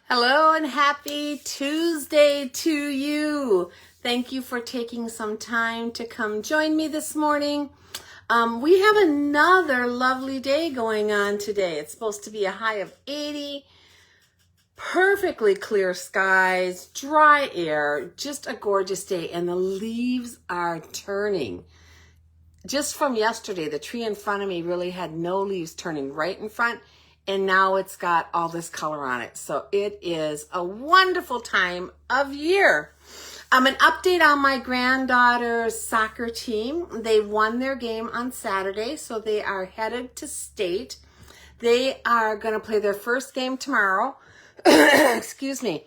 Hello and happy Tuesday to you. Thank you for taking some time to come join me this morning. We have another lovely day going on today. It's supposed to be a high of 80, perfectly clear skies, dry air, just a gorgeous day, and the leaves are turning. Just from yesterday, the tree in front of me really had no leaves turning right in front, and now it's got all this color on it. So it is a wonderful time of year. An update on my granddaughter's soccer team. They won their game on Saturday, so they are headed to state. They are going to play their first game tomorrow. Excuse me.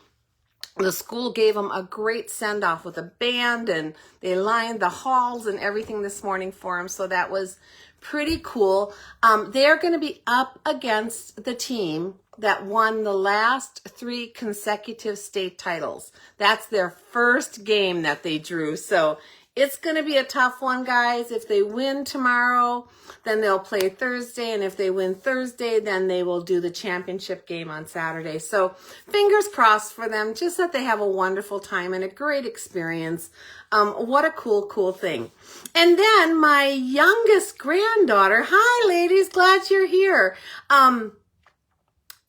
The school gave them a great send-off with a band, and they lined the halls and everything this morning for them, so that was pretty cool. They're going to be up against the team that won the last 3 consecutive state titles. That's their first game that they drew, so it's going to be a tough one, guys. If they win tomorrow, then they'll play Thursday, and if they win Thursday, then they will do the championship game on Saturday. So fingers crossed for them, just that they have a wonderful time and a great experience. What a cool thing. And then my youngest granddaughter, hi ladies, glad you're here.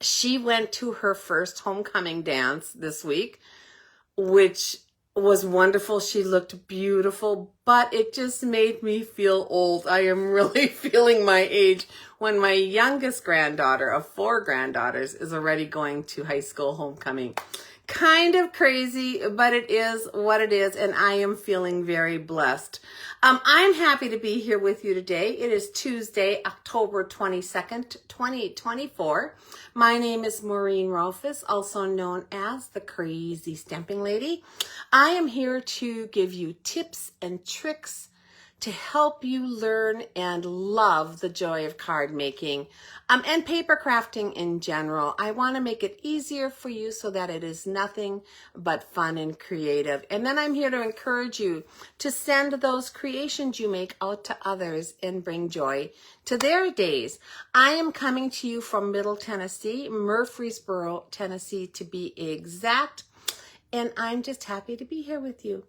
She went to her first homecoming dance this week, which was wonderful. She looked beautiful, but it just made me feel old. I am really feeling my age when my youngest granddaughter of 4 granddaughters is already going to high school homecoming. Kind of crazy, but it is what it is, and I am feeling very blessed. I'm happy to be here with you today. It is Tuesday, October 22nd, 2024. My name is Maureen Rolfes, also known as the Crazy Stamping Lady. I am here to give you tips and tricks to help you learn and love the joy of card making and paper crafting in general. I want to make it easier for you so that it is nothing but fun and creative. And then I'm here to encourage you to send those creations you make out to others and bring joy to their days. I am coming to you from Middle Tennessee, Murfreesboro, Tennessee to be exact. And I'm just happy to be here with you.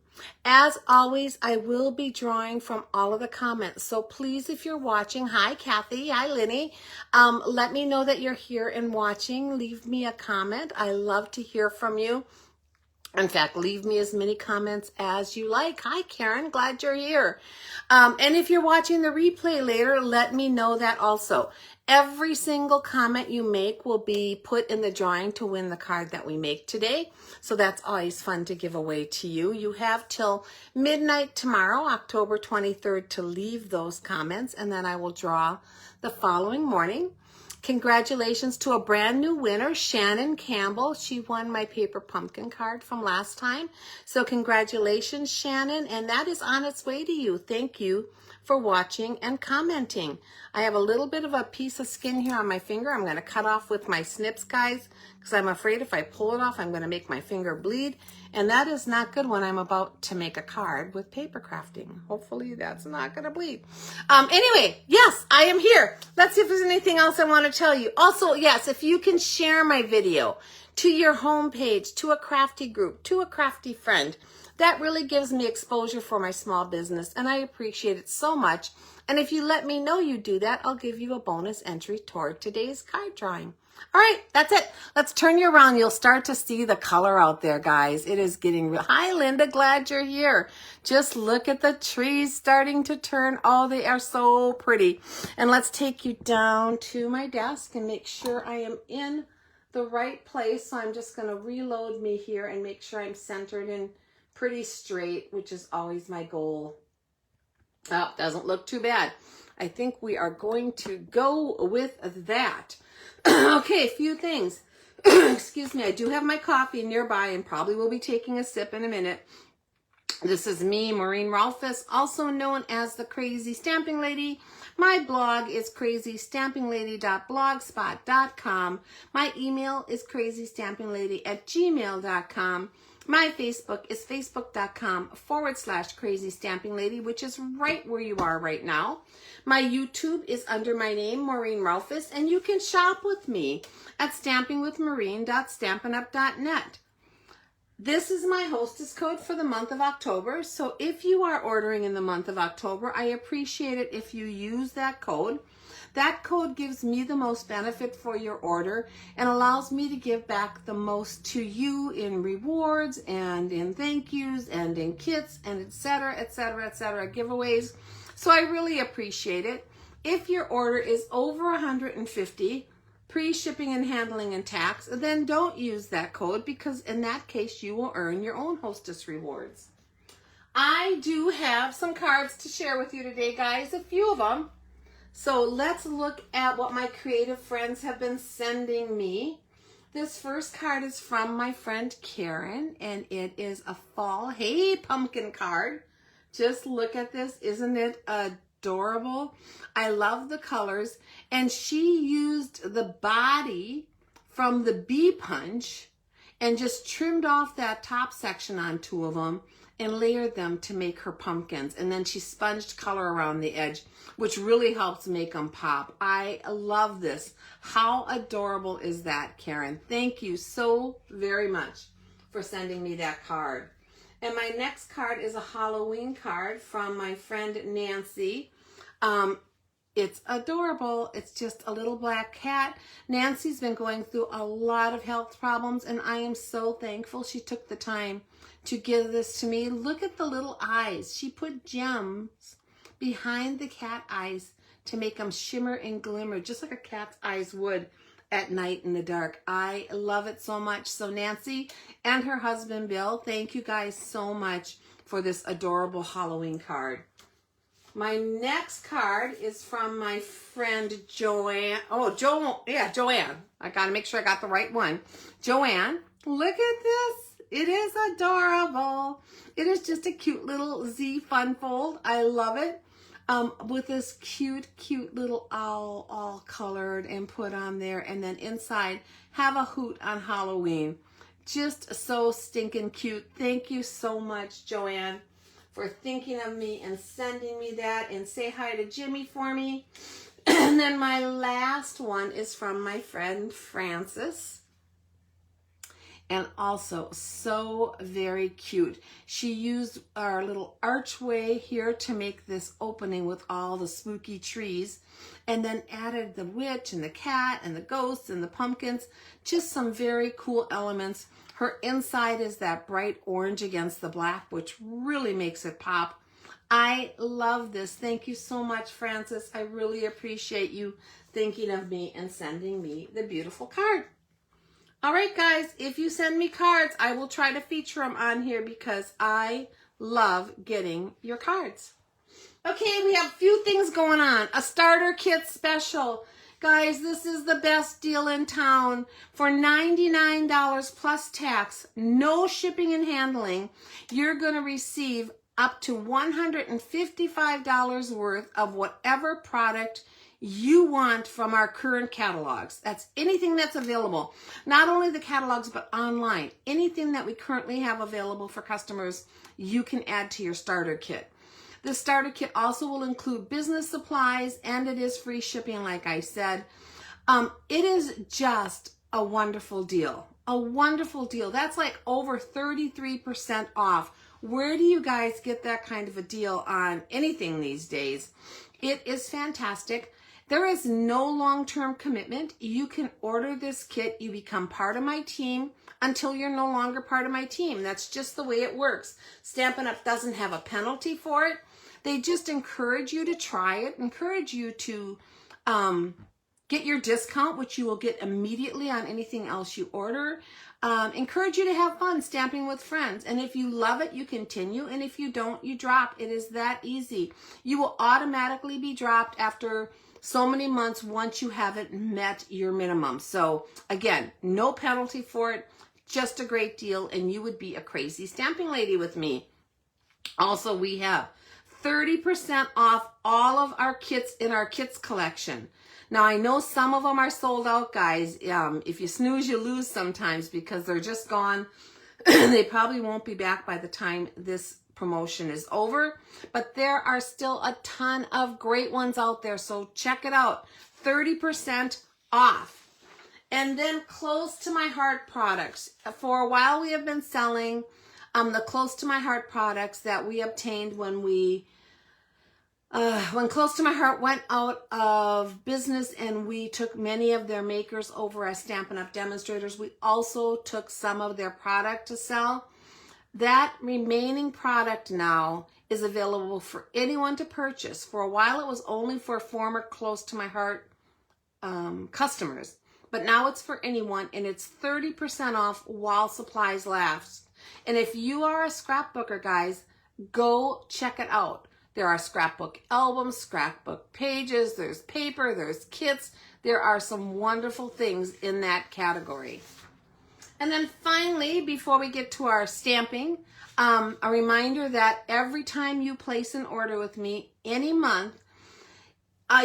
As always, I will be drawing from all of the comments. So please, if you're watching, hi Kathy, hi Lenny, let me know that you're here and watching. Leave me a comment. I love to hear from you. In fact, leave me as many comments as you like. Hi Karen, glad you're here. And if you're watching the replay later, let me know that also. Every single comment you make will be put in the drawing to win the card that we make today. So that's always fun to give away to you. You have till midnight tomorrow, October 23rd, to leave those comments, and then I will draw the following morning. Congratulations to a brand new winner, Shannon Campbell. She won my paper pumpkin card from last time. So congratulations, Shannon, and that is on its way to you. Thank you for watching and commenting. I have a little bit of a piece of skin here on my finger. I'm going to cut off with my snips, guys, because I'm afraid if I pull it off, I'm going to make my finger bleed. And that is not good when I'm about to make a card with paper crafting. Hopefully that's not going to bleed. Anyway, yes, I am here. Let's see if there's anything else I want to tell you. Also, yes, if you can share my video to your homepage, to a crafty group, to a crafty friend, that really gives me exposure for my small business, and I appreciate it so much. And if you let me know you do that, I'll give you a bonus entry toward today's card drawing. All right, that's it. Let's turn you around. You'll start to see the color out there, guys. It is getting real. Hi, Linda. Glad you're here. Just look at the trees starting to turn. Oh, they are so pretty. And let's take you down to my desk and make sure I am in the right place. So I'm just going to reload me here and make sure I'm centered and pretty straight, which is always my goal. Oh, doesn't look too bad. I think we are going to go with that. Okay, a few things. Excuse me, I do have my coffee nearby and probably will be taking a sip in a minute. This is me, Maureen Rolfes, also known as the Crazy Stamping Lady. My blog is crazystampinglady.blogspot.com. My email is crazystampinglady@gmail.com. My Facebook is facebook.com/crazystampinglady, which is right where you are right now. My YouTube is under my name, Maureen Rolfus, and you can shop with me at stampingwithmaureen.stampinup.net. This is my hostess code for the month of October, so if you are ordering in the month of October, I appreciate it if you use that code. That code gives me the most benefit for your order and allows me to give back the most to you in rewards and in thank yous and in kits and etc., giveaways. So I really appreciate it. If your order is over $150, pre-shipping and handling and tax, then don't use that code, because in that case you will earn your own hostess rewards. I do have some cards to share with you today, guys, a few of them. So let's look at what my creative friends have been sending me. This first card is from my friend Karen, and it is a fall hey pumpkin card. Just look at this. Isn't it adorable? I love the colors, and she used the body from the bee punch and just trimmed off that top section on two of them and layered them to make her pumpkins, and then she sponged color around the edge, which really helps make them pop. I love this. How adorable is that, Karen? Thank you so very much for sending me that card. And my next card is a Halloween card from my friend Nancy. It's adorable. It's just a little black cat. Nancy's been going through a lot of health problems, and I am so thankful she took the time to give this to me. Look at the little eyes. She put gems behind the cat eyes to make them shimmer and glimmer, just like a cat's eyes would at night in the dark. I love it so much. So Nancy and her husband Bill, thank you guys so much for this adorable Halloween card. My next card is from my friend Joanne. Joanne. I gotta make sure I got the right one. Joanne, look at this. It is adorable. It is just a cute little Z fun fold. I love it. With this cute little owl all colored and put on there, and then inside have a hoot on Halloween. Just so stinking cute. Thank you so much, Joanne, for thinking of me and sending me that, and say hi to Jimmy for me. And then my last one is from my friend Frances, and also so very cute. She used our little archway here to make this opening with all the spooky trees, and then added the witch and the cat and the ghosts and the pumpkins. Just some very cool elements. Her inside is that bright orange against the black, which really makes it pop. I love this. Thank you so much, Frances. I really appreciate you thinking of me and sending me the beautiful card. All right, guys, if you send me cards, I will try to feature them on here because I love getting your cards. Okay, we have a few things going on. A starter kit special. Guys, this is the best deal in town. For $99 plus tax, no shipping and handling, you're going to receive up to $155 worth of whatever product you want from our current catalogs. That's anything that's available. Not only the catalogs, but online. Anything that we currently have available for customers, you can add to your starter kit. The starter kit also will include business supplies, and it is free shipping, like I said. It is just a wonderful deal. A wonderful deal. That's like over 33% off. Where do you guys get that kind of a deal on anything these days? It is fantastic. There is no long-term commitment. You can order this kit. You become part of my team until you're no longer part of my team. That's just the way it works. Stampin' Up! Doesn't have a penalty for it. They just encourage you to try it, encourage you to get your discount, which you will get immediately on anything else you order. Encourage you to have fun stamping with friends. And if you love it, you continue. And if you don't, you drop. It is that easy. You will automatically be dropped after so many months once you haven't met your minimum. So again, no penalty for it, just a great deal, and you would be a crazy stamping lady with me. Also, we have 30% off all of our kits in our kits collection. Now, I know some of them are sold out, guys. If you snooze, you lose sometimes because they're just gone. They probably won't be back by the time this promotion is over. But there are still a ton of great ones out there, so check it out. 30% off. And then close to my heart products. For a while, we have been selling the close to my heart products that we obtained when Close to My Heart went out of business and we took many of their makers over as Stampin' Up! Demonstrators. We also took some of their product to sell. That remaining product now is available for anyone to purchase. For a while, it was only for former Close to My Heart customers, but now it's for anyone, and it's 30% off while supplies last. And if you are a scrapbooker, guys, go check it out. There are scrapbook albums, scrapbook pages, there's paper, there's kits. There are some wonderful things in that category. And then finally, before we get to our stamping, a reminder that every time you place an order with me any month,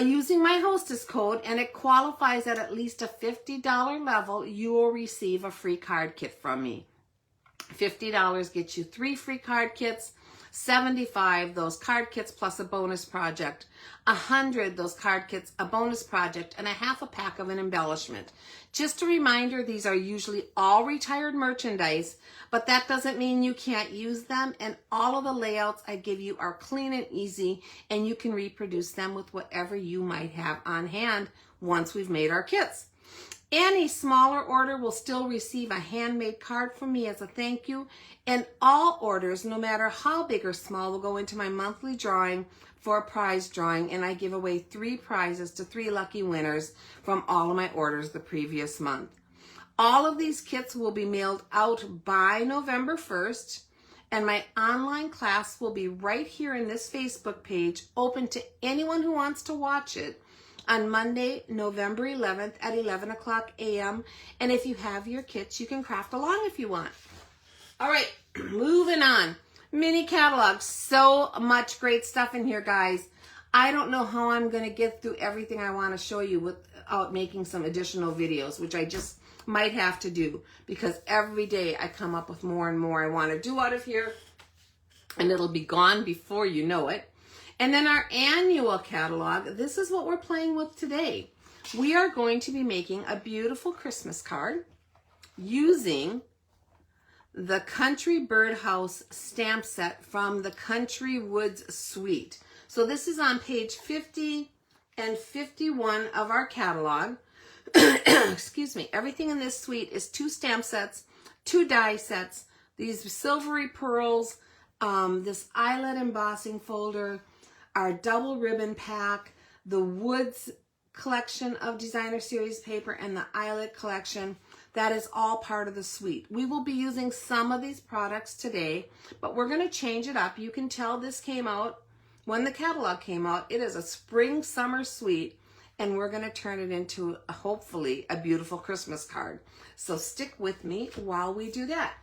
using my hostess code, and it qualifies at least a $50 level, you will receive a free card kit from me. $50 gets you 3 free card kits. 75, those card kits plus a bonus project. 100, those card kits, a bonus project, and a half a pack of an embellishment. Just a reminder, these are usually all retired merchandise, but that doesn't mean you can't use them, and all of the layouts I give you are clean and easy, and you can reproduce them with whatever you might have on hand once we've made our kits. Any smaller order will still receive a handmade card from me as a thank you, and all orders, no matter how big or small, will go into my monthly drawing for a prize drawing, and I give away 3 prizes to 3 lucky winners from all of my orders the previous month. All of these kits will be mailed out by November 1st, and my online class will be right here in this Facebook page, open to anyone who wants to watch it, on Monday, November 11th at 11 o'clock a.m. And if you have your kits, you can craft along if you want. All right, moving on. Mini catalog. So much great stuff in here, guys. I don't know how I'm going to get through everything I want to show you without making some additional videos, which I just might have to do because every day I come up with more and more I want to do out of here, and it'll be gone before you know it. And then our annual catalog, this is what we're playing with today. We are going to be making a beautiful Christmas card using the Country Birdhouse stamp set from the Country Woods Suite. So this is on page 50 and 51 of our catalog. Excuse me. Everything in this suite is 2 stamp sets, 2 die sets, these silvery pearls, this eyelet embossing folder, our double ribbon pack, the Woods collection of designer series paper, and the eyelet collection. That is all part of the suite. We will be using some of these products today, but we're going to change it up. You can tell this came out when the catalog came out. It is a spring summer suite, and we're going to turn it into hopefully a beautiful Christmas card. So stick with me while we do that.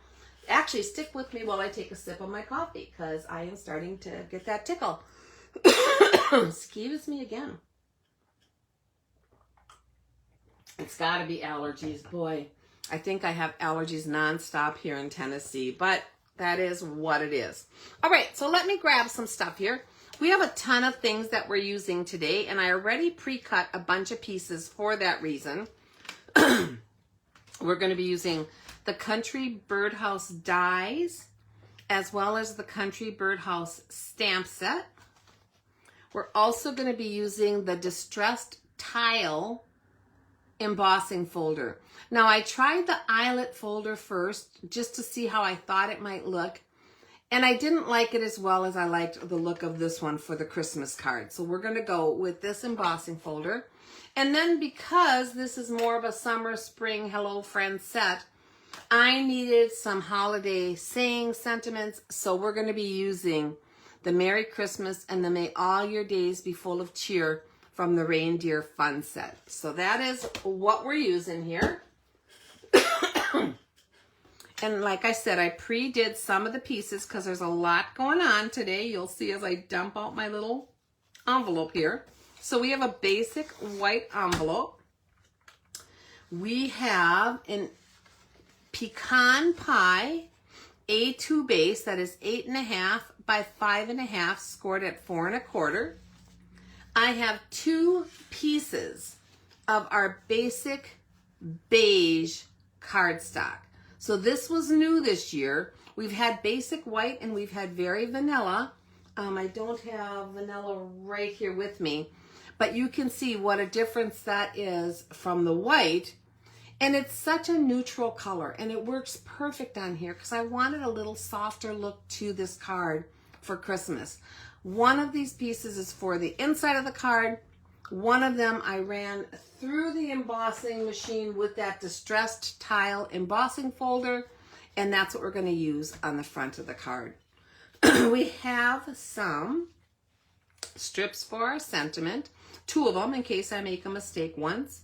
Actually, stick with me while I take a sip of my coffee because I am starting to get that tickle. Excuse me again. It's got to be allergies. Boy, I think I have allergies nonstop here in Tennessee, but that is what it is. All right, so let me grab some stuff here. We have a ton of things that we're using today, and I already pre-cut a bunch of pieces for that reason. We're going to be using the Country Birdhouse dies, as well as the Country Birdhouse stamp set. We're also going to be using the Distressed Tile embossing folder. Now, I tried the eyelet folder first just to see how I thought it might look, and I didn't like it as well as I liked the look of this one for the Christmas card. So we're going to go with this embossing folder. And then because this is more of a summer, spring, hello friend set, I needed some holiday saying sentiments, so we're going to be using the Merry Christmas and the May All Your Days Be Full of Cheer from the Reindeer Fun set. So that is what we're using here. And like I said, I pre-did some of the pieces because there's a lot going on today. You'll see as I dump out my little envelope here. So we have a basic white envelope. We have an pecan pie A2 base that is 8.5 by 5.5, scored at 4 1/4. I have 2 pieces of our basic beige cardstock. So this was new this year. We've had basic white and we've had very vanilla. I don't have vanilla right here with me, but you can see what a difference that is from the white. And it's such a neutral color and it works perfect on here because I wanted a little softer look to this card for Christmas. One of these pieces is for the inside of the card. One of them I ran through the embossing machine with that distressed tile embossing folder, and that's what we're going to use on the front of the card. We have some strips for our sentiment, 2 of them in case I make a mistake once.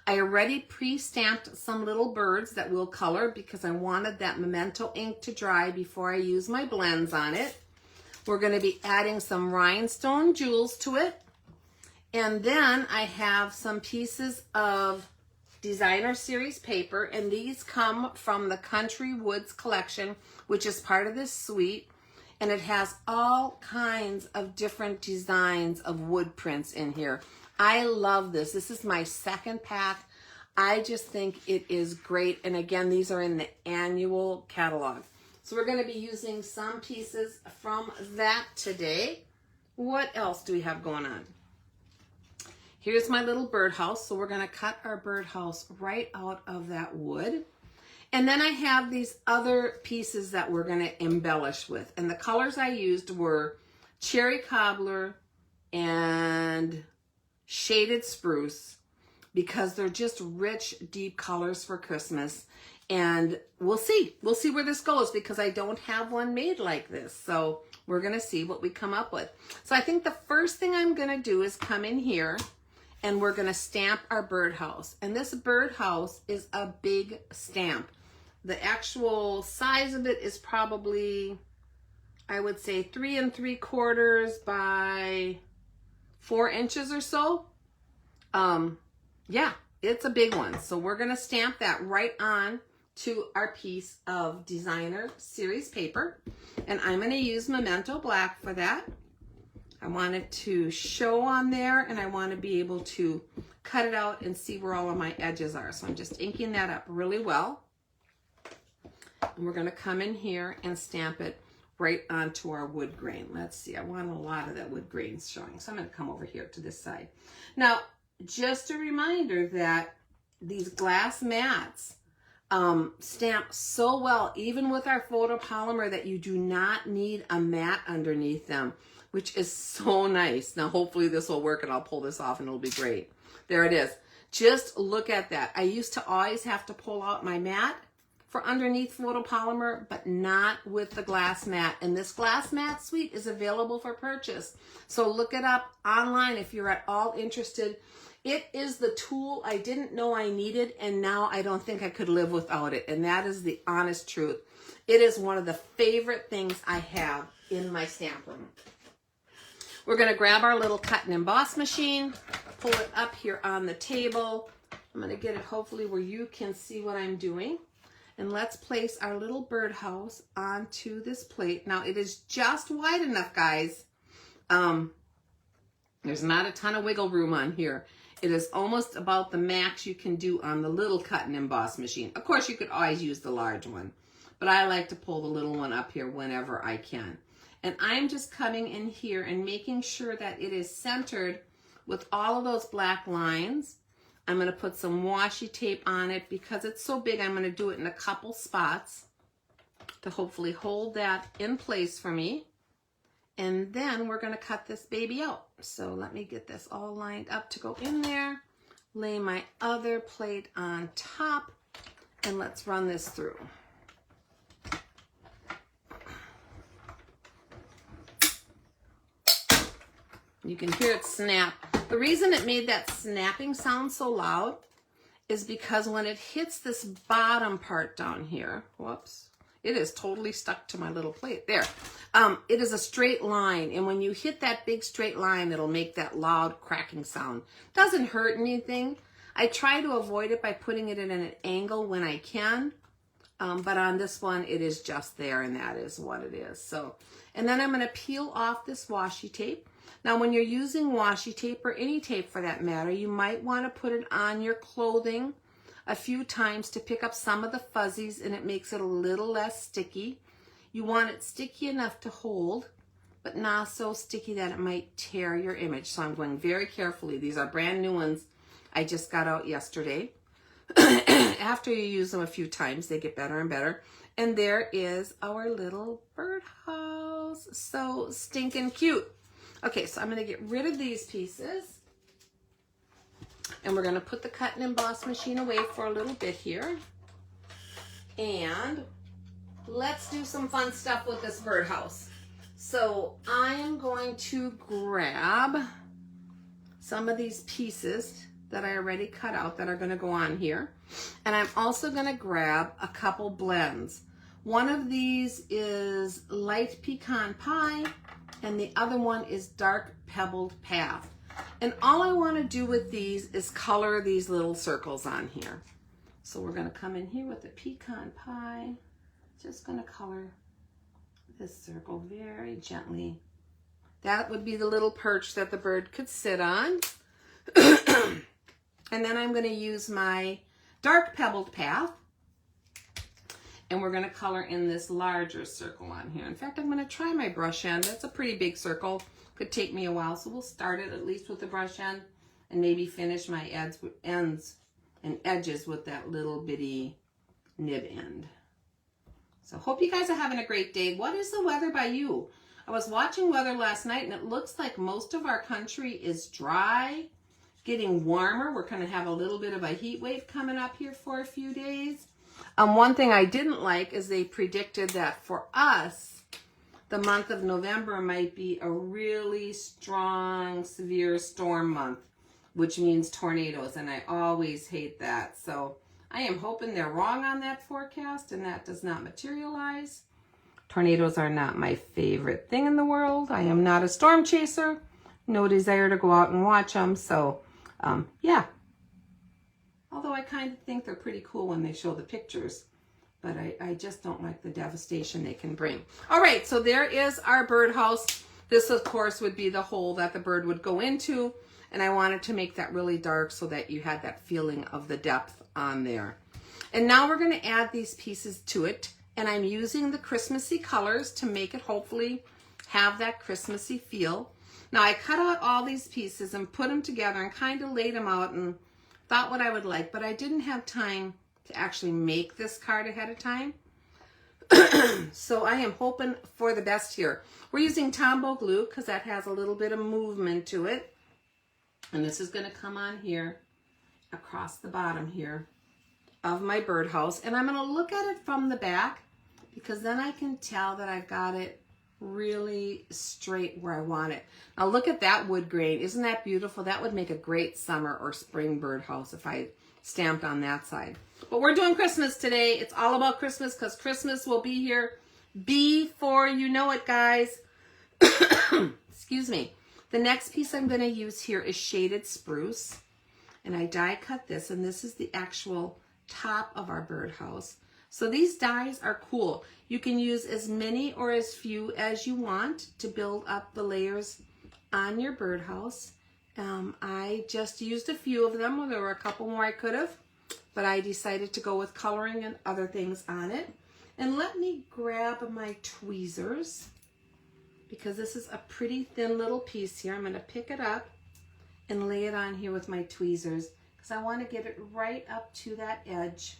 I already pre-stamped some little birds that we'll color because I wanted that memento ink to dry before I use my blends on it. We're going to be adding some rhinestone jewels to it. And then I have some pieces of designer series paper, and these come from the Country Woods collection, which is part of this suite. And it has all kinds of different designs of wood prints in here. I love this. This is my second pack. I just think it is great. And again, these are in the annual catalog. So we're going to be using some pieces from that today. What else do we have going on? Here's my little birdhouse. So we're going to cut our birdhouse right out of that wood. And then I have these other pieces that we're going to embellish with. And the colors I used were cherry cobbler and shaded spruce because they're just rich, deep colors for Christmas. And we'll see where this goes because I don't have one made like this. So we're going to see what we come up with. So I think the first thing I'm going to do is come in here and we're going to stamp our birdhouse. And this birdhouse is a big stamp. The actual size of it is probably, I would say 3 3/4 by 4 inches or so. Yeah, it's a big one. So we're going to stamp that right on to our piece of designer series paper. And I'm going to use Memento Black for that. I want it to show on there and I want to be able to cut it out and see where all of my edges are. So I'm just inking that up really well. And we're going to come in here and stamp it right onto our wood grain. Let's see, I want a lot of that wood grain showing. So I'm going to come over here to this side. Now, just a reminder that these glass mats stamp so well, even with our photopolymer, that you do not need a mat underneath them, which is so nice. Now, hopefully this will work and I'll pull this off and it'll be great. There it is. Just look at that. I used to always have to pull out my mat for underneath photopolymer, but not with the glass mat. And this glass mat suite is available for purchase. So look it up online if you're at all interested. It is the tool I didn't know I needed, and now I don't think I could live without it. And that is the honest truth. It is one of the favorite things I have in my stamp room. We're going to grab our little cut and emboss machine, pull it up here on the table. I'm going to get it hopefully where you can see what I'm doing. And let's place our little birdhouse onto this plate. Now it is just wide enough, guys. There's not a ton of wiggle room on here. It is almost about the max you can do on the little cut and emboss machine. Of course, you could always use the large one, but I like to pull the little one up here whenever I can. And I'm just coming in here and making sure that it is centered with all of those black lines. I'm going to put some washi tape on it because it's so big. I'm going to do it in a couple spots to hopefully hold that in place for me. And then we're going to cut this baby out. So let me get this all lined up to go in there. Lay my other plate on top and let's run this through. You can hear it snap. The reason it made that snapping sound so loud is because when it hits this bottom part down here, whoops, it is totally stuck to my little plate there. It is a straight line, and when you hit that big straight line, it'll make that loud cracking sound. Doesn't hurt anything. I try to avoid it by putting it in an angle when I can, but on this one, it is just there, and that is what it is. So, and then I'm going to peel off this washi tape. Now, when you're using washi tape, or any tape for that matter, you might want to put it on your clothing a few times to pick up some of the fuzzies, and it makes it a little less sticky. You want it sticky enough to hold, but not so sticky that it might tear your image. So I'm going very carefully. These are brand new ones I just got out yesterday. After you use them a few times, they get better and better. And there is our little birdhouse. So stinking cute. Okay, so I'm going to get rid of these pieces. And we're going to put the cut and emboss machine away for a little bit here. And let's do some fun stuff with this birdhouse. So I am going to grab some of these pieces that I already cut out that are going to go on here. And I'm also going to grab a couple blends. One of these is light pecan pie, and the other one is dark pebbled path. And all I want to do with these is color these little circles on here. So we're going to come in here with the pecan pie. Just going to color this circle very gently. That would be the little perch that the bird could sit on. And then I'm going to use my dark pebbled path, and we're going to color in this larger circle on here. In fact, I'm going to try my brush end. That's a pretty big circle. Could take me a while, so we'll start it at least with the brush end and maybe finish my ends and edges with that little bitty nib end. So hope you guys are having a great day. What is the weather by you? I was watching weather last night, and it looks like most of our country is dry, getting warmer. We're going to have a little bit of a heat wave coming up here for a few days. One thing I didn't like is they predicted that for us, the month of November might be a really strong, severe storm month, which means tornadoes, and I always hate that. So I am hoping they're wrong on that forecast and that does not materialize. Tornadoes are not my favorite thing in the world. I am not a storm chaser. No desire to go out and watch them. So yeah, although I kind of think they're pretty cool when they show the pictures, but I just don't like the devastation they can bring. All right, so there is our birdhouse. This, of course, would be the hole that the bird would go into, and I wanted to make that really dark so that you had that feeling of the depth on there. And now we're going to add these pieces to it, and I'm using the Christmassy colors to make it hopefully have that Christmassy feel. Now, I cut out all these pieces and put them together and kind of laid them out and thought what I would like, but I didn't have time to actually make this card ahead of time. So I am hoping for the best here. We're using Tombow glue because that has a little bit of movement to it. And this is going to come on here across the bottom here of my birdhouse. And I'm going to look at it from the back because then I can tell that I've got it really straight where I want it. Now look at that wood grain. Isn't that beautiful? That would make a great summer or spring birdhouse if I stamped on that side. But we're doing Christmas today. It's all about Christmas because Christmas will be here before you know it, guys. Excuse me. The next piece I'm going to use here is shaded spruce. And I die cut this, and this is the actual top of our birdhouse. So these dies are cool. You can use as many or as few as you want to build up the layers on your birdhouse. I just used a few of them. There were a couple more I could have, but I decided to go with coloring and other things on it. And let me grab my tweezers because this is a pretty thin little piece here. I'm going to pick it up and lay it on here with my tweezers because I want to get it right up to that edge.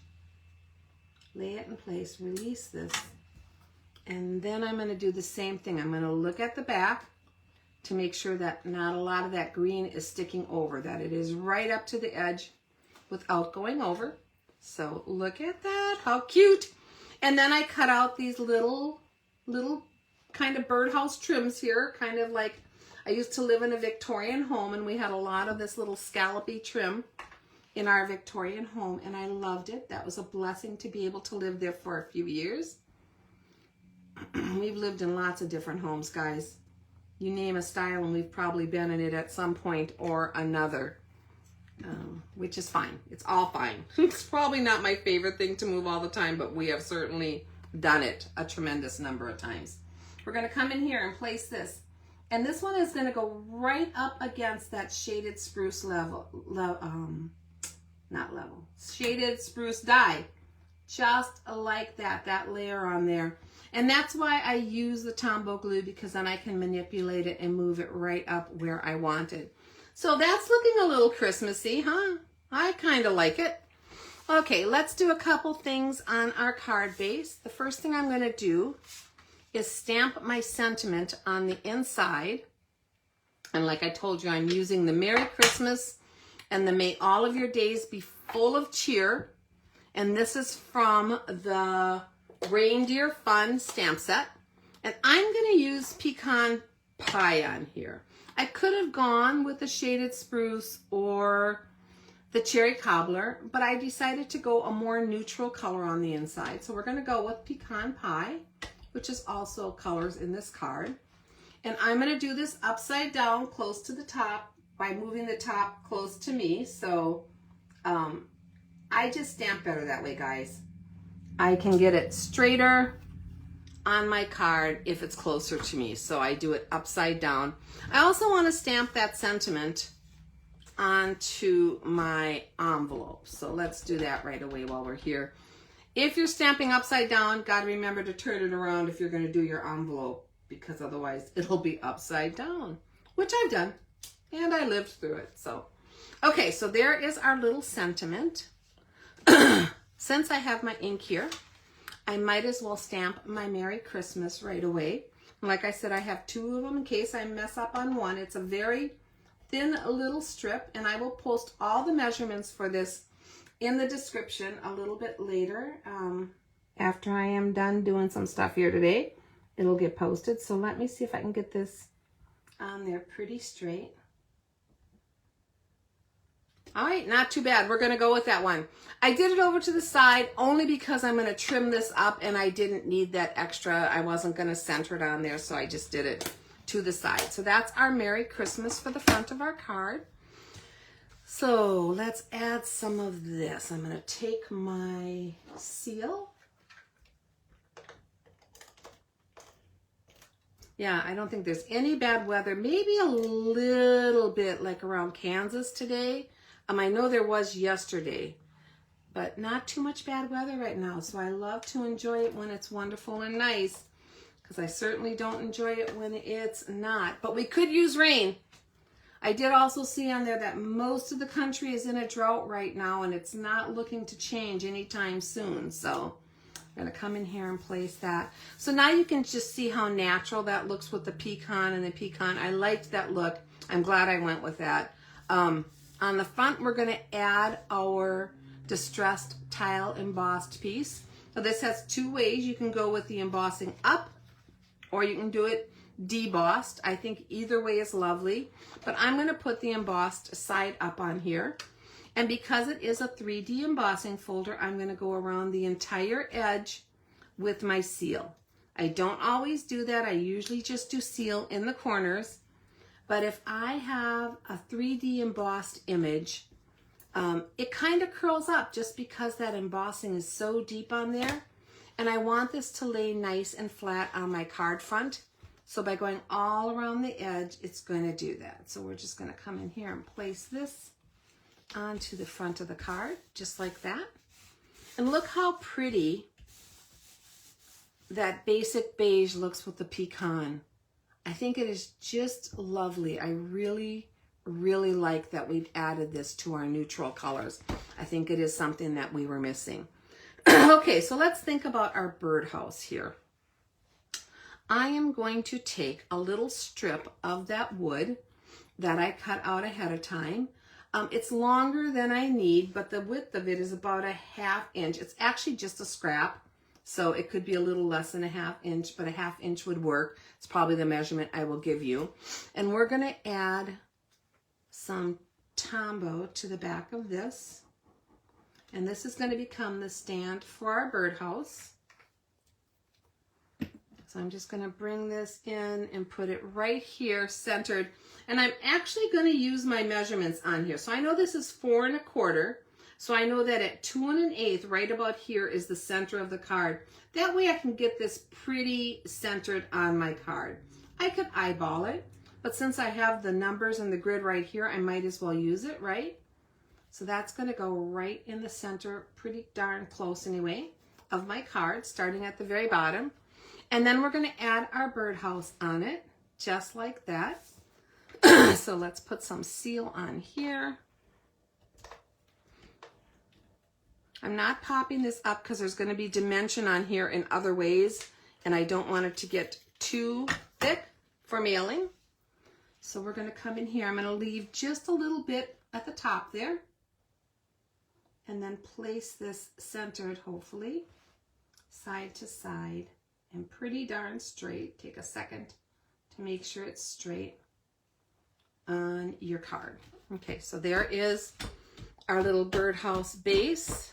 Lay it in place, release this, and then I'm going to do the same thing. I'm going to look at the back to make sure that not a lot of that green is sticking over, that it is right up to the edge without going over. So look at that, how cute. And then I cut out these little kind of birdhouse trims here, kind of like I used to live in a Victorian home and we had a lot of this little scallopy trim. in our Victorian home, and I loved it. That was a blessing to be able to live there for a few years. We've lived in lots of different homes, guys. You name a style and we've probably been in it at some point or another, which is fine. It's all fine. It's probably not my favorite thing to move all the time, but we have certainly done it a tremendous number of times. We're going to come in here and place this. And this one is going to go right up against that shaded spruce shaded spruce dye. Just like that layer on there. And that's why I use the Tombow glue, because then I can manipulate it and move it right up where I want it. So that's looking a little Christmassy, huh? I kind of like it. Okay, let's do a couple things on our card base. The first thing I'm going to do is stamp my sentiment on the inside. And like I told you, I'm using the Merry Christmas and the May all of your days be full of cheer. And this is from the Reindeer Fun stamp set. And I'm going to use Pecan Pie on here. I could have gone with the shaded spruce or the cherry cobbler, but I decided to go a more neutral color on the inside. So we're going to go with Pecan Pie, which is also colors in this card. And I'm going to do this upside down close to the top by moving the top close to me. So I just stamp better that way, guys. I can get it straighter on my card if it's closer to me. So I do it upside down. I also want to stamp that sentiment onto my envelope. So let's do that right away while we're here. If you're stamping upside down, got to remember to turn it around if you're going to do your envelope, because otherwise it'll be upside down, which I've done and I lived through it. So, okay, so there is our little sentiment. Since I have my ink here, I might as well stamp my Merry Christmas right away. Like I said, I have two of them in case I mess up on one. It's a very thin little strip, and I will post all the measurements for this in the description a little bit later. After I am done doing some stuff here today, it'll get posted. So let me see if I can get this on there pretty straight. All right, not too bad. We're going to go with that one. I did it over to the side only because I'm going to trim this up, and I didn't need that extra. I wasn't going to center it on there, so I just did it to the side. So that's our Merry Christmas for the front of our card. So let's add some of this. I'm going to take my seal. Yeah, I don't think there's any bad weather. Maybe a little bit like around Kansas today. I know there was yesterday, but not too much bad weather right now. So I love to enjoy it when it's wonderful and nice, because I certainly don't enjoy it when it's not. But we could use rain. I did also see on there that most of the country is in a drought right now, and it's not looking to change anytime soon. So I'm going to come in here and place that. So now you can just see how natural that looks with the pecan and the pecan. I liked that look. I'm glad I went with that. On the front, we're going to add our distressed tile embossed piece. So this has two ways. You can go with the embossing up, or you can do it debossed. I think either way is lovely, but I'm going to put the embossed side up on here. And because it is a 3D embossing folder, I'm going to go around the entire edge with my seal. I don't always do that. I usually just do seal in the corners. But if I have a 3D embossed image, it kind of curls up just because that embossing is so deep on there. And I want this to lay nice and flat on my card front. So by going all around the edge, it's going to do that. So we're just going to come in here and place this onto the front of the card, just like that. And look how pretty that basic beige looks with the pecan. I think it is just lovely. I really, really like that we've added this to our neutral colors. I think it is something that we were missing. Okay, so let's think about our birdhouse here. I am going to take a little strip of that wood that I cut out ahead of time. It's longer than I need, but the width of it is about a 1/2 inch. It's actually just a scrap, so it could be a little less than a 1/2 inch, but a 1/2 inch would work. It's probably the measurement I will give you. And we're going to add some Tombow to the back of this. And this is going to become the stand for our birdhouse. So I'm just going to bring this in and put it right here centered. And I'm actually going to use my measurements on here. So I know this is 4 1/4. So I know that at 2 1/8, right about here is the center of the card. That way I can get this pretty centered on my card. I could eyeball it, but since I have the numbers and the grid right here, I might as well use it, right? So that's going to go right in the center, pretty darn close anyway, of my card, starting at the very bottom. And then we're going to add our birdhouse on it, just like that. So let's put some seal on here. I'm not popping this up because there's going to be dimension on here in other ways, and I don't want it to get too thick for mailing. So we're going to come in here. I'm going to leave just a little bit at the top there, and then place this centered, hopefully, side to side and pretty darn straight. Take a second to make sure it's straight on your card. Okay, so there is our little birdhouse base.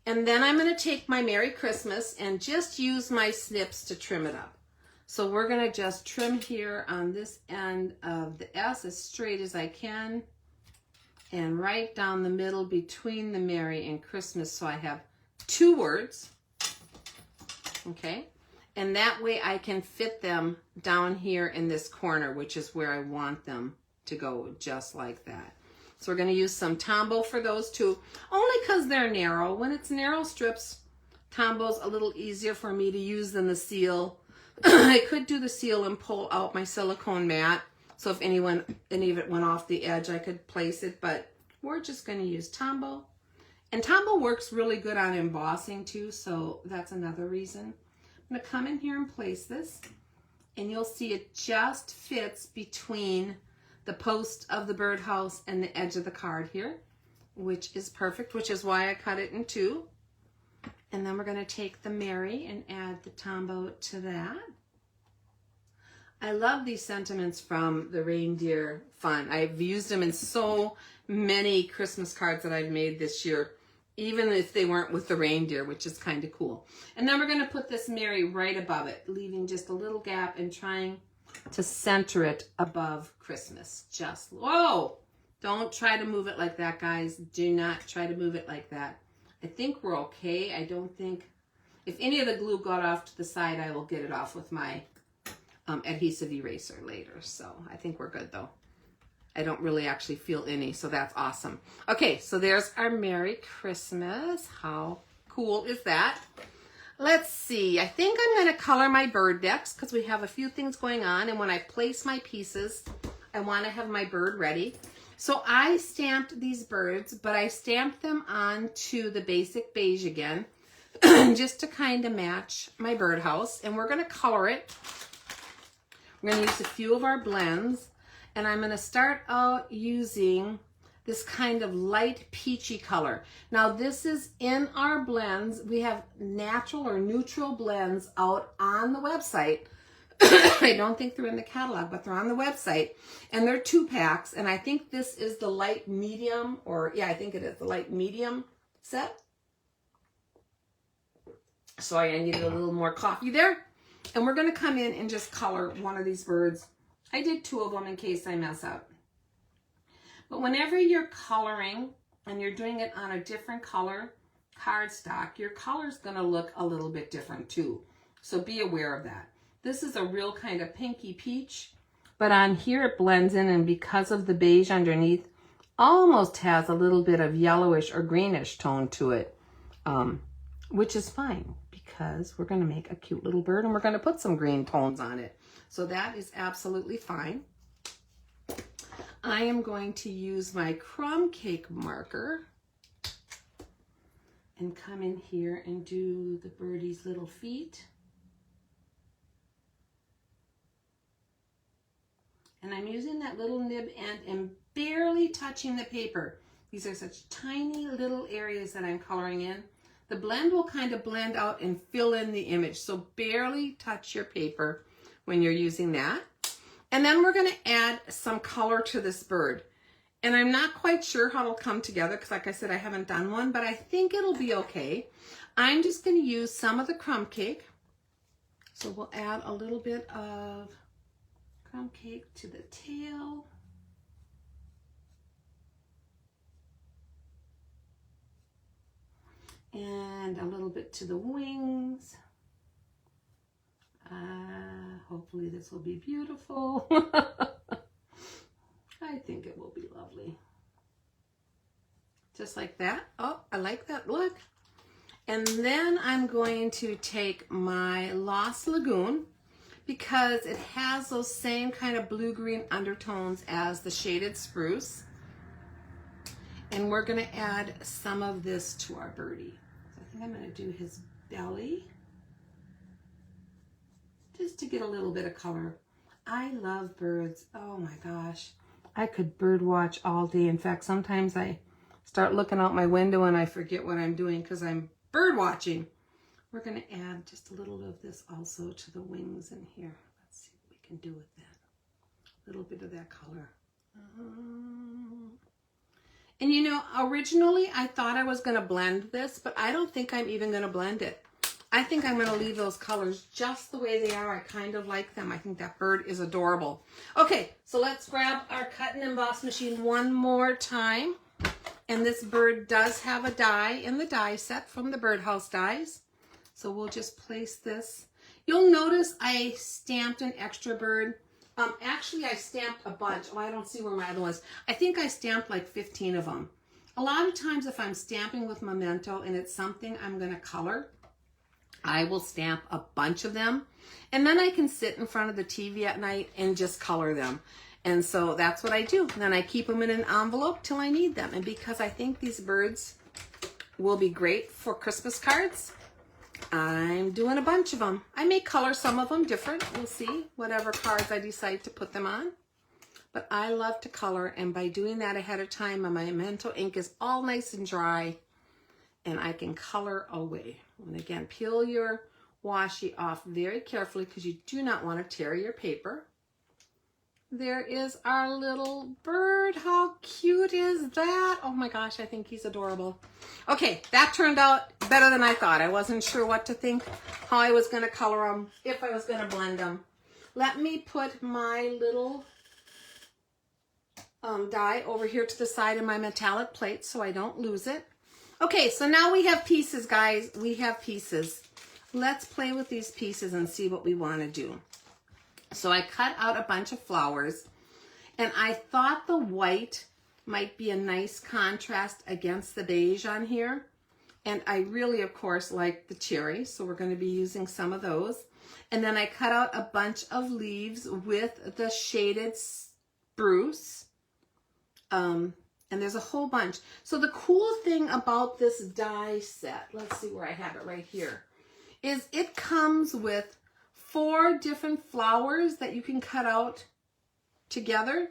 And then I'm going to take my Merry Christmas and just use my snips to trim it up. So we're going to just trim here on this end of the S as straight as I can, and right down the middle between the Merry and Christmas, so I have 2 words. Okay, and that way I can fit them down here in this corner, which is where I want them to go, just like that. So we're going to use some Tombow for those 2, only because they're narrow. When it's narrow strips, Tombow's a little easier for me to use than the seal. I could do the seal and pull out my silicone mat, so if any of it went off the edge, I could place it, but we're just going to use Tombow. And Tombow works really good on embossing too, so that's another reason. I'm going to come in here and place this, and you'll see it just fits between the post of the birdhouse and the edge of the card here, which is perfect, which is why I cut it in 2. And then we're going to take the Merry and add the Tombow to that. I love these sentiments from the Reindeer Fun. I've used them in so many Christmas cards that I've made this year, even if they weren't with the reindeer, which is kind of cool. And then we're going to put this Merry right above it, leaving just a little gap and trying to center it above Christmas. Just, whoa! Don't try to move it like that, guys. Do not try to move it like that. I think we're okay. I don't think, if any of the glue got off to the side, I will get it off with my adhesive eraser later. So I think we're good though. I don't really actually feel any, so that's awesome. Okay, so there's our Merry Christmas. How cool is that? Let's see. I think I'm going to color my bird decks because we have a few things going on, and when I place my pieces, I want to have my bird ready. So I stamped these birds, but I stamped them onto the basic beige again, just to kind of match my birdhouse. And we're going to color it. We're going to use a few of our blends, and I'm going to start out using this kind of light peachy color. Now this is in our blends. We have natural or neutral blends out on the website. I don't think they're in the catalog, but they're on the website, and they're 2 packs, and I think this is the light medium, or yeah, I think it is the light medium set. So I needed a little more coffee there, and we're going to come in and just color one of these birds. I did 2 of them in case I mess up. But whenever you're coloring and you're doing it on a different color cardstock, your color's going to look a little bit different too. So be aware of that. This is a real kind of pinky peach, but on here it blends in, and because of the beige underneath, almost has a little bit of yellowish or greenish tone to it, which is fine because we're going to make a cute little bird and we're going to put some green tones on it. So that is absolutely fine. I am going to use my crumb cake marker and come in here and do the birdie's little feet. And I'm using that little nib end and barely touching the paper. These are such tiny little areas that I'm coloring in. The blend will kind of blend out and fill in the image. So barely touch your paper when you're using that. And then we're going to add some color to this bird. And I'm not quite sure how it'll come together because like I said, I haven't done one, but I think it'll be okay. I'm just going to use some of the crumb cake. So we'll add a little bit of crumb cake to the tail. And a little bit to the wings. Hopefully this will be beautiful. I think it will be lovely. Just like that. Oh, I like that look. And then I'm going to take my Lost Lagoon because it has those same kind of blue-green undertones as the shaded spruce. And we're going to add some of this to our birdie. So I think I'm going to do his belly just to get a little bit of color. I love birds. Oh my gosh. I could bird watch all day. In fact, sometimes I start looking out my window and I forget what I'm doing because I'm bird watching. We're going to add just a little of this also to the wings in here. Let's see what we can do with that. A little bit of that color. And you know, originally I thought I was going to blend this, but I don't think I'm even going to blend it. I think I'm going to leave those colors just the way they are. I kind of like them. I think that bird is adorable. Okay, so let's grab our cut and emboss machine one more time. And this bird does have a die in the die set from the Birdhouse dies. So we'll just place this. You'll notice I stamped an extra bird. Actually, I stamped a bunch. Oh, I don't see where my other one is. I think I stamped like 15 of them. A lot of times if I'm stamping with Memento and it's something I'm going to color, I will stamp a bunch of them. And then I can sit in front of the TV at night and just color them. And so that's what I do. And then I keep them in an envelope till I need them. And because I think these birds will be great for Christmas cards, I'm doing a bunch of them. I may color some of them different. We'll see whatever cards I decide to put them on. But I love to color, and by doing that ahead of time, my Memento ink is all nice and dry, and I can color away. And again, peel your washi off very carefully because you do not want to tear your paper. There is our little bird. How cute is that? Oh my gosh, I think he's adorable. Okay, that turned out better than I thought. I wasn't sure what to think, how I was going to color them, if I was going to blend them. Let me put my little die over here to the side of my metallic plate so I don't lose it. Okay, so now we have pieces, guys. We have pieces. Let's play with these pieces and see what we want to do. So I cut out a bunch of flowers, and I thought the white might be a nice contrast against the beige on here. And I really, of course, like the cherry, so we're going to be using some of those. And then I cut out a bunch of leaves with the shaded spruce. And there's a whole bunch. So the cool thing about this die set, let's see where I have it right here, is it comes with 4 different flowers that you can cut out together,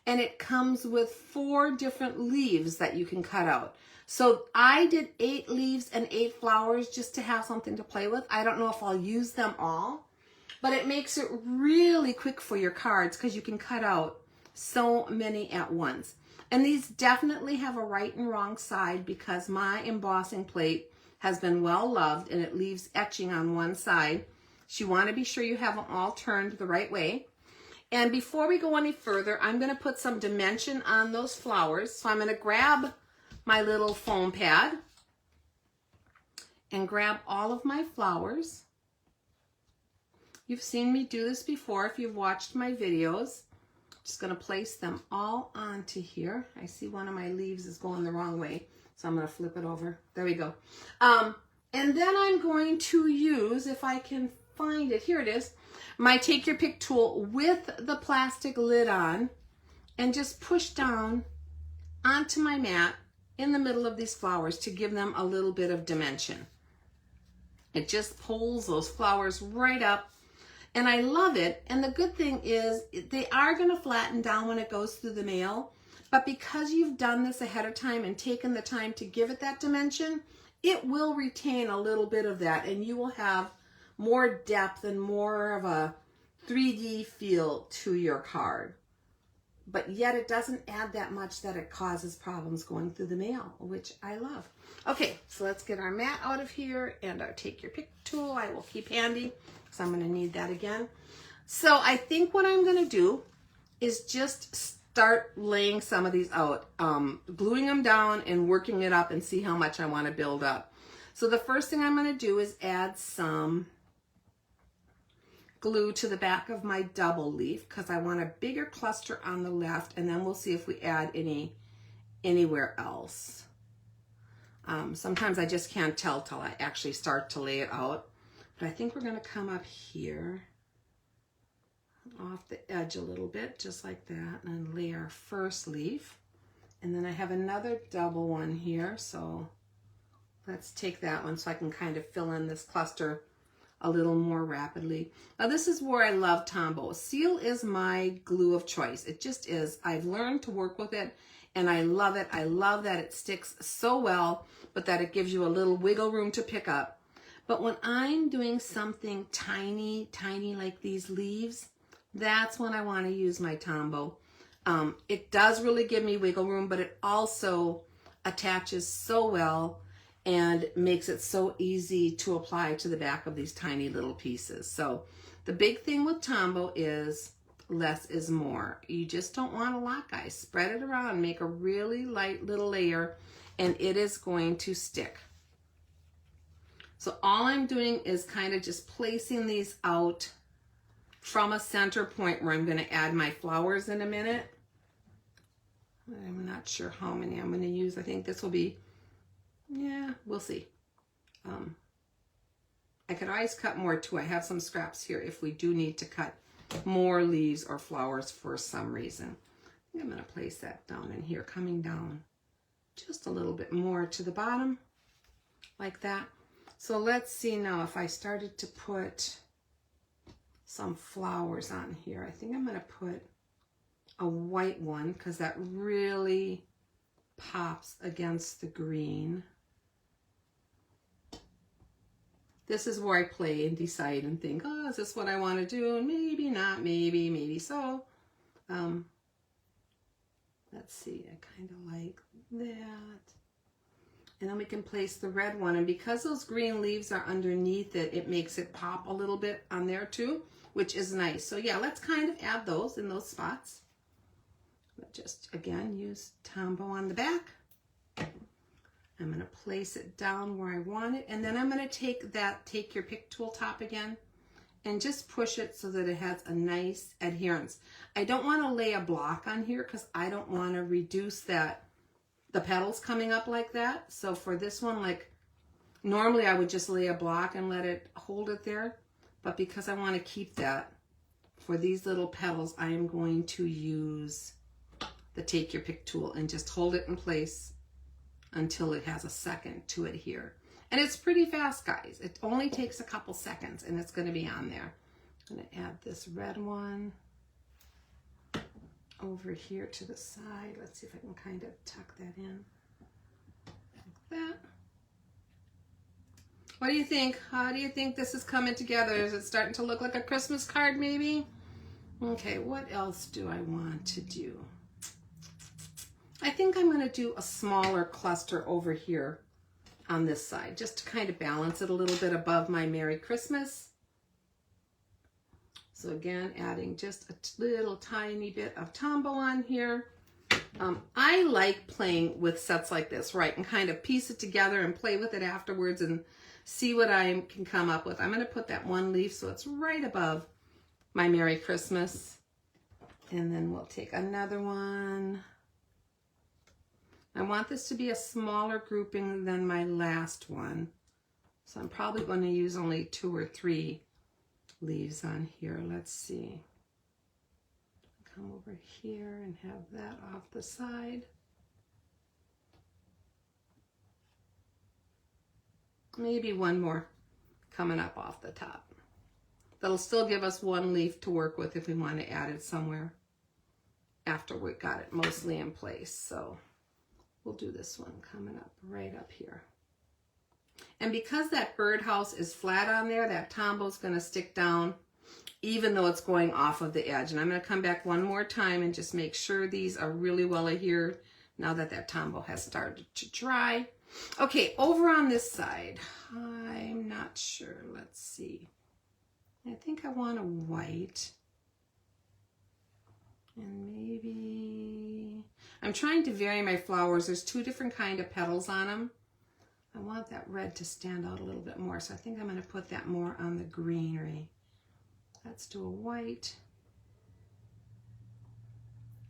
and it comes with 4 different leaves that you can cut out. So I did 8 leaves and 8 flowers just to have something to play with. I don't know if I'll use them all, but it makes it really quick for your cards because you can cut out so many at once. And these definitely have a right and wrong side because my embossing plate has been well loved and it leaves etching on one side. So you want to be sure you have them all turned the right way. And before we go any further, I'm going to put some dimension on those flowers. So I'm going to grab my little foam pad and grab all of my flowers. You've seen me do this before if you've watched my videos. Just going to place them all onto here. I see one of my leaves is going the wrong way, so I'm going to flip it over. There we go. And then I'm going to use, if I can find it, here it is, my Take Your Pick tool with the plastic lid on, and just push down onto my mat in the middle of these flowers to give them a little bit of dimension. It just pulls those flowers right up. And I love it. And the good thing is they are going to flatten down when it goes through the mail. But because you've done this ahead of time and taken the time to give it that dimension, it will retain a little bit of that. And you will have more depth and more of a 3D feel to your card. but yet it doesn't add that much that it causes problems going through the mail, which I love. Okay, so let's get our mat out of here and our take your pick tool. I will keep handy because I'm going to need that again. So I think what I'm going to do is just start laying some of these out, gluing them down and working it up and see how much I want to build up. So the first thing I'm going to do is add some glue to the back of my double leaf because I want a bigger cluster on the left, and then we'll see if we add anywhere else. Sometimes I just can't tell till I actually start to lay it out, but I think we're going to come up here off the edge a little bit, just like that, and lay our first leaf. And then I have another double one here, so let's take that one so I can kind of fill in this cluster a little more rapidly. Now this is where I love Tombow. Seal is my glue of choice. It just is. I've learned to work with it and I love it. I love that it sticks so well, but that it gives you a little wiggle room to pick up. But when I'm doing something tiny, tiny like these leaves, that's when I want to use my Tombow. It does really give me wiggle room, but it also attaches so well and makes it so easy to apply to the back of these tiny little pieces. So the big thing with Tombow is less is more. You just don't want a lot, guys. Spread it around, make a really light little layer, and it is going to stick. So all I'm doing is kind of just placing these out from a center point where I'm going to add my flowers in a minute. I'm not sure how many I'm going to use. I think this will be, yeah, we'll see. I could always cut more too. I have some scraps here if we do need to cut more leaves or flowers for some reason. I think I'm going to place that down in here, coming down just a little bit more to the bottom, like that. So let's see now if I started to put some flowers on here. I think I'm going to put a white one because that really pops against the green. This is where I play and decide and think, oh, is this what I want to do? And maybe not, maybe so. Let's see, I kind of like that. And then we can place the red one. And because those green leaves are underneath it, it makes it pop a little bit on there too, which is nice. So yeah, let's kind of add those in those spots. But just, again, use Tombow on the back. I'm going to place it down where I want it. And then I'm going to take that Take Your Pick tool top again and just push it so that it has a nice adherence. I don't want to lay a block on here because I don't want to reduce that, the petals coming up like that. So for this one, like normally I would just lay a block and let it hold it there. But because I want to keep that, for these little petals, I am going to use the Take Your Pick tool and just hold it in place until it has a second to adhere. And it's pretty fast, guys. It only takes a couple seconds and it's going to be on there. I'm going to add this red one over here to the side. Let's see if I can kind of tuck that in like that. What do you think? How do you think this is coming together? Is it starting to look like a Christmas card maybe? Okay, what else do I want to do? I think I'm going to do a smaller cluster over here on this side, just to kind of balance it a little bit above my Merry Christmas. So again, adding just a little tiny bit of Tombow on here. I like playing with sets like this, right, and kind of piece it together and play with it afterwards and see what I can come up with. I'm going to put that one leaf so it's right above my Merry Christmas. And then we'll take another one. I want this to be a smaller grouping than my last one. So I'm probably going to use only 2 or 3 leaves on here. Let's see. Come over here and have that off the side. Maybe one more coming up off the top. That'll still give us 1 leaf to work with if we want to add it somewhere after we got it mostly in place. So we'll do this one coming up right up here. And because that birdhouse is flat on there, that Tombow's going to stick down even though it's going off of the edge. And I'm going to come back one more time and just make sure these are really well adhered now that that Tombow has started to dry. Okay, over on this side, I'm not sure. Let's see. I think I want a white. And maybe, I'm trying to vary my flowers. There's 2 different kind of petals on them. I want that red to stand out a little bit more, so I think I'm going to put that more on the greenery. Let's do a white.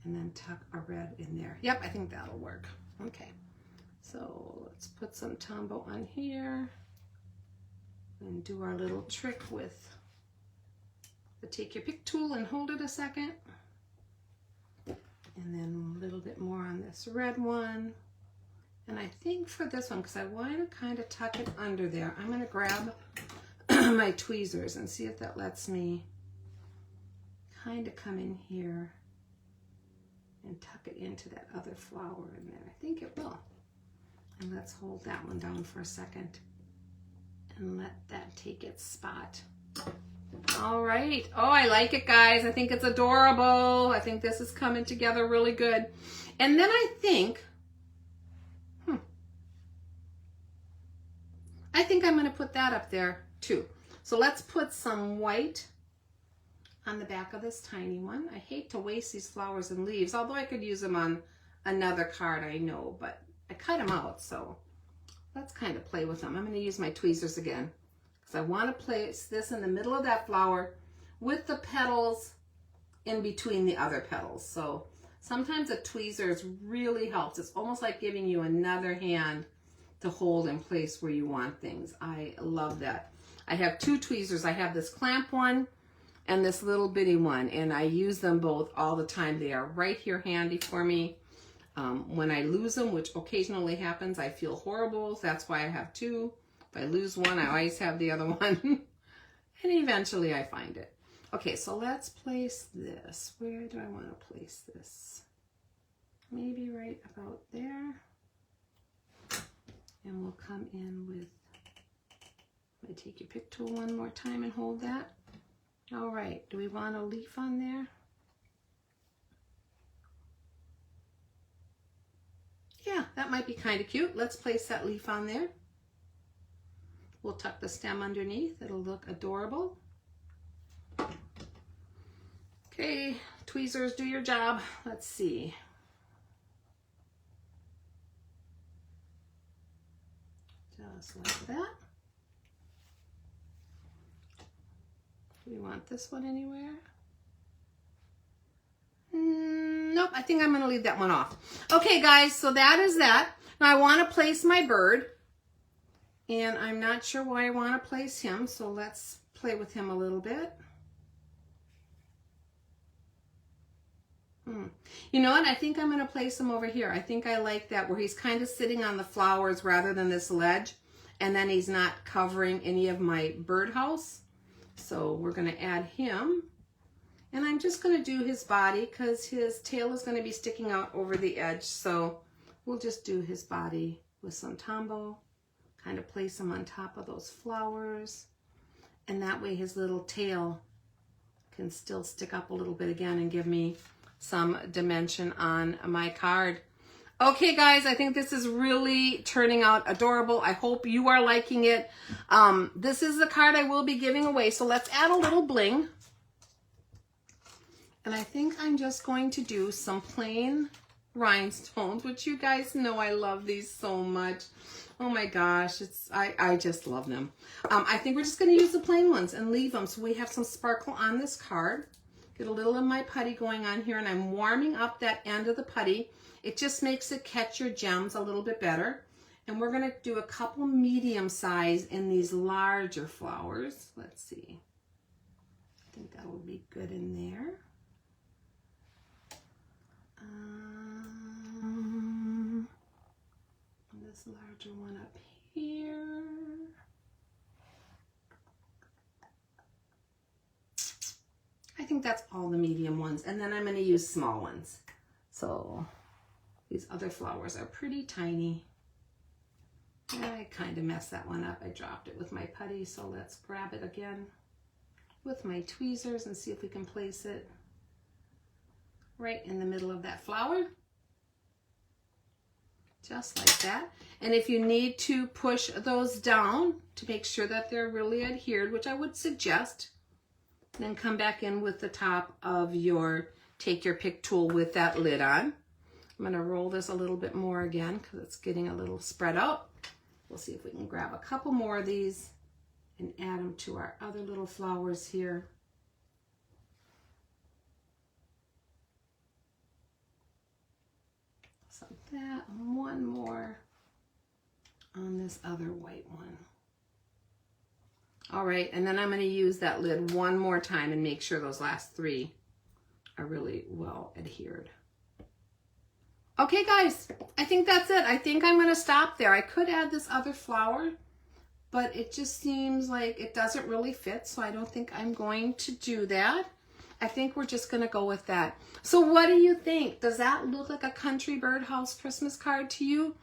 And then tuck a red in there. Yep, I think that'll work. Okay, so let's put some Tombow on here. And do our little trick with the take your pick tool and hold it a second. And then a little bit more on this red one. And I think for this one, because I want to kind of tuck it under there, I'm going to grab my tweezers and see if that lets me kind of come in here and tuck it into that other flower in there. I think it will. And let's hold that one down for a second and let that take its spot. All right. Oh, I like it, guys. I think it's adorable. I think this is coming together really good. And then I think I'm going to put that up there too. So let's put some white on the back of this tiny one. I hate to waste these flowers and leaves, although I could use them on another card, I know, but I cut them out, so let's kind of play with them. I'm going to use my tweezers again because I want to place this in the middle of that flower with the petals in between the other petals. So sometimes a tweezers really helps. It's almost like giving you another hand to hold in place where you want things. I love that. I have 2 tweezers. I have this clamp one and this little bitty one, and I use them both all the time. They are right here handy for me. When I lose them, which occasionally happens, I feel horrible. That's why I have 2. If I lose one, I always have the other one. And eventually I find it. Okay, so let's place this. Where do I want to place this? Maybe right about there. And we'll come in with, I'm going to take your pick tool one more time and hold that. All right, do we want a leaf on there? Yeah, that might be kind of cute. Let's place that leaf on there. We'll tuck the stem underneath. It'll look adorable. Okay, tweezers, do your job. Let's see. Just like that. Do we want this one anywhere? Nope, I think I'm going to leave that one off. Okay, guys, so that is that. Now I want to place my bird, and I'm not sure where I want to place him, so let's play with him a little bit. You know what? I think I'm going to place him over here. I think I like that, where he's kind of sitting on the flowers rather than this ledge, and then he's not covering any of my birdhouse. So we're going to add him. And I'm just going to do his body because his tail is going to be sticking out over the edge. So we'll just do his body with some Tombow. Kind of place him on top of those flowers. And that way his little tail can still stick up a little bit again and give me some dimension on my card. Okay, guys, I think this is really turning out adorable. I hope you are liking it. This is the card I will be giving away. So let's add a little bling. And I think I'm just going to do some plain rhinestones, which you guys know I love these so much. Oh my gosh, I just love them. I think we're just going to use the plain ones and leave them so we have some sparkle on this card. Get a little of my putty going on here, and I'm warming up that end of the putty. It just makes it catch your gems a little bit better. And we're going to do a couple medium size in these larger flowers. Let's see. I think that will be good in there. This larger one up here. I think that's all the medium ones, and then I'm going to use small ones. So these other flowers are pretty tiny. I kind of messed that one up. I dropped it with my putty, so let's grab it again with my tweezers and see if we can place it right in the middle of that flower. Just like that. And if you need to push those down to make sure that they're really adhered, which I would suggest, then come back in with the top of your take your pick tool with that lid on. I'm going to roll this a little bit more again because it's getting a little spread out. We'll see if we can grab a couple more of these and add them to our other little flowers here. So that, one more on this other white one. All right, and then I'm going to use that lid one more time and make sure those last three are really well adhered. Okay, guys, I think that's it. I think I'm going to stop there. I could add this other flower, but it just seems like it doesn't really fit, so I don't think I'm going to do that. I think we're just going to go with that. So what do you think? Does that look like a country birdhouse Christmas card to you?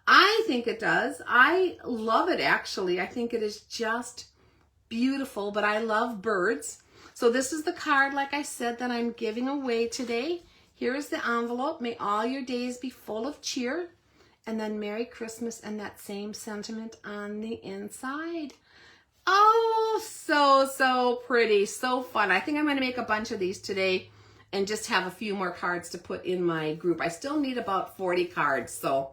I think it does. I love it, actually. I think it is just beautiful, but I love birds. So this is the card, like I said, that I'm giving away today. Here is the envelope. May all your days be full of cheer. And then Merry Christmas and that same sentiment on the inside. Oh, so pretty. So fun. I think I'm going to make a bunch of these today and just have a few more cards to put in my group. I still need about 40 cards, so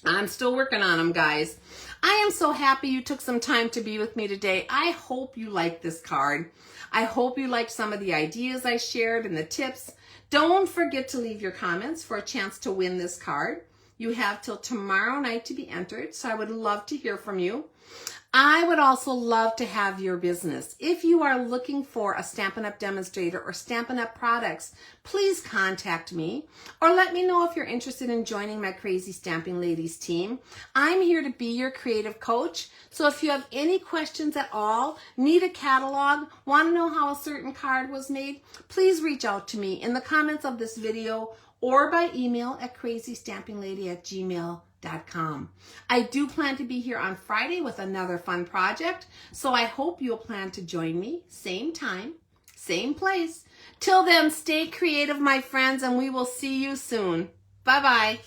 I'm still working on them, guys. I am so happy you took some time to be with me today. I hope you liked this card. I hope you liked some of the ideas I shared and the tips. Don't forget to leave your comments for a chance to win this card. You have till tomorrow night to be entered, so I would love to hear from you. I would also love to have your business. If you are looking for a Stampin' Up! Demonstrator or Stampin' Up! Products, please contact me or let me know if you're interested in joining my Crazy Stamping Ladies team. I'm here to be your creative coach, so if you have any questions at all, need a catalog, want to know how a certain card was made, please reach out to me in the comments of this video or by email at crazystampinglady@gmail.com. I do plan to be here on Friday with another fun project, so I hope you'll plan to join me, same time, same place. Till then, stay creative, my friends, and we will see you soon. Bye-bye.